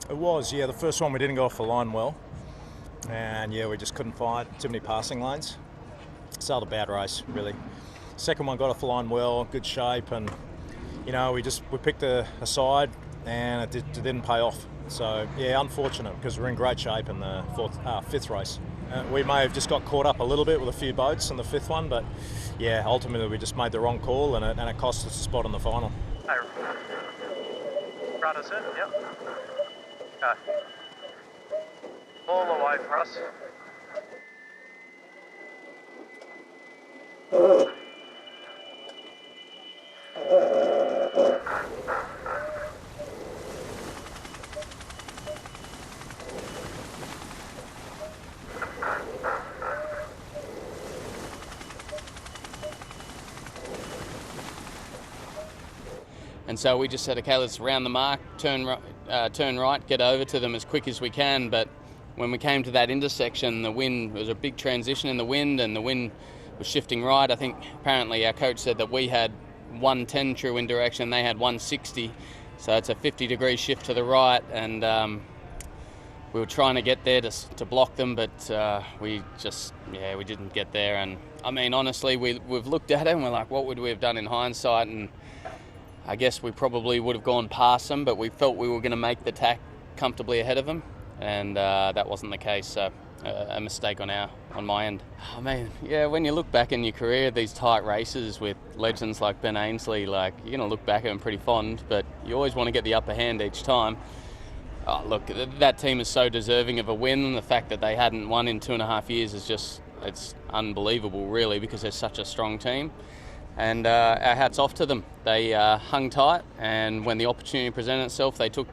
It was, yeah. The first one we didn't go off the line well, and yeah, we just couldn't find too many passing lanes. Sailed a bad race, really. Second one got off the line well, good shape, and we picked a side, and it didn't pay off. So yeah, unfortunate because we're in great shape in the fifth race. We may have just got caught up a little bit with a few boats in the fifth one, but yeah, ultimately we just made the wrong call, and it cost us a spot in the final. Hey, right, is it? Yep. Okay. All the way for us. And so we just said, okay, let's round the mark, turn right, get over to them as quick as we can. But when we came to that intersection, there was a big transition in the wind, and the wind was shifting right. I think apparently our coach said that we had 110 true wind direction, they had 160. So it's a 50-degree shift to the right, and we were trying to get there to block them, but we didn't get there. And I mean, honestly, we've looked at it and we're like, what would we have done in hindsight? And I guess we probably would have gone past them, but we felt we were going to make the tack comfortably ahead of them, and that wasn't the case. So a mistake on my end. I mean, yeah, when you look back in your career, these tight races with legends like Ben Ainsley, like, you're going to look back at them pretty fond, but you always want to get the upper hand each time. Oh, look, that team is so deserving of a win. The fact that they hadn't won in 2.5 years it's unbelievable, really, because they're such a strong team. And our hats off to them. They hung tight, and when the opportunity presented itself, they took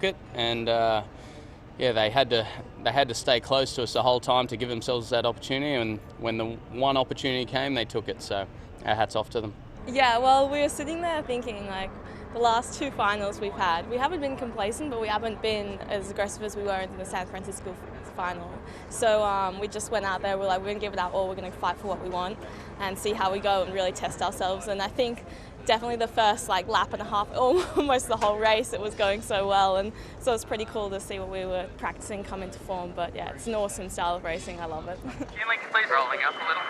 it. And they had to stay close to us the whole time to give themselves that opportunity. And when the one opportunity came, they took it. So our hats off to them. Yeah, well, we were sitting there thinking, like, the last 2 finals we've had, we haven't been complacent, but we haven't been as aggressive as we were in the San Francisco final. So we just went out there, we're like, we're going to give it our all, we're going to fight for what we want and see how we go and really test ourselves. And I think definitely the first lap and a half, almost the whole race, it was going so well, and so it's pretty cool to see what we were practicing come into form. But yeah, it's an awesome style of racing, I love it. Kinley, please rolling up a little.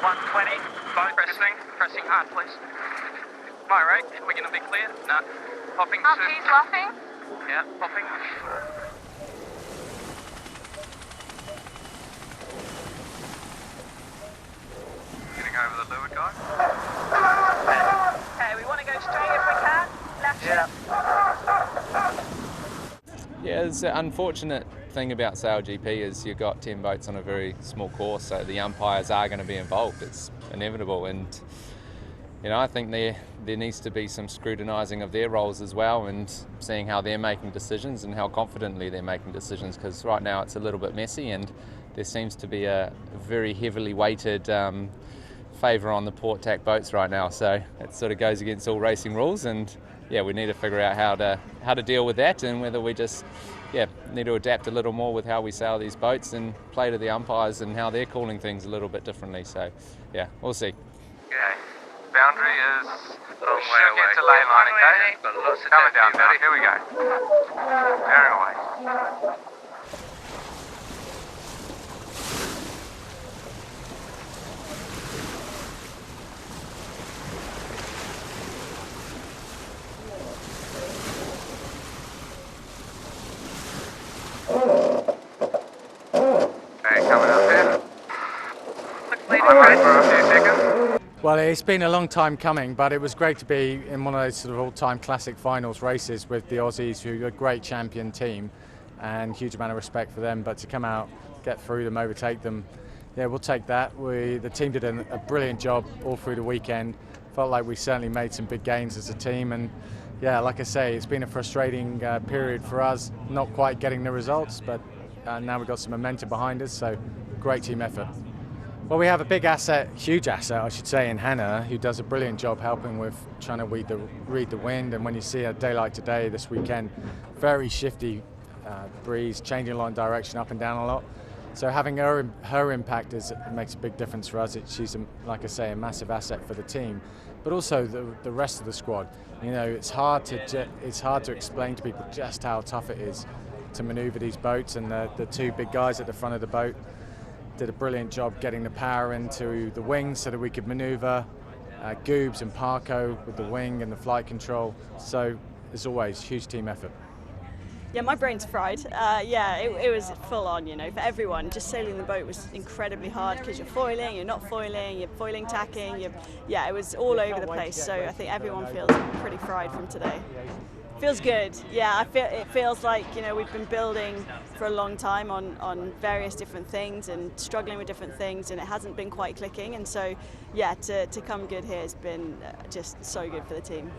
120, both pressing hard, please. My rate, we're going to be clear? No. Popping to... He's laughing? Yeah, popping. Getting over the leeward guy. Okay, we want to go straight if we can. Left shift. Yeah, it's an unfortunate thing about SailGp is you've got 10 boats on a very small course, so the umpires are going to be involved. It's inevitable, and I think there needs to be some scrutinising of their roles as well, and seeing how they're making decisions and how confidently they're making decisions, because right now it's a little bit messy, and there seems to be a very heavily weighted favour on the port tack boats right now. So it sort of goes against all racing rules, and yeah, we need to figure out how to deal with that, and whether we just need to adapt a little more with how we sail these boats and play to the umpires and how they're calling things a little bit differently. So yeah, we'll see. Okay, boundary is a long way away. Get to lane line, okay? But lots of coming down, Betty. Here we go. Bearing away. Well, it's been a long time coming, but it was great to be in one of those sort of all-time classic finals races with the Aussies, who are a great champion team, and huge amount of respect for them. But to come out, get through them, overtake them, yeah, we'll take that. The team did a brilliant job all through the weekend. Felt like we certainly made some big gains as a team, and yeah, like I say, it's been a frustrating period for us, not quite getting the results, but now we've got some momentum behind us, so great team effort. Well, we have a big asset, huge asset, I should say, in Hannah, who does a brilliant job helping with trying to read the wind. And when you see a day like today, this weekend, very shifty breeze, changing line direction up and down a lot. So having her impact makes a big difference for us. She's, like I say, a massive asset for the team. but also the rest of the squad. You know, it's hard to explain to people just how tough it is to manoeuvre these boats, and the two big guys at the front of the boat did a brilliant job getting the power into the wings so that we could manoeuvre. Goobs and Parko with the wing and the flight control. So, as always, huge team effort. Yeah, my brain's fried. It was full on, you know, for everyone. Just sailing the boat was incredibly hard because you're foiling, you're not foiling, you're foiling, tacking. It was all over the place. So I think everyone feels pretty fried from today. Feels good. Yeah, it feels like, you know, we've been building for a long time on various different things and struggling with different things, and it hasn't been quite clicking. And so, yeah, to come good here has been just so good for the team.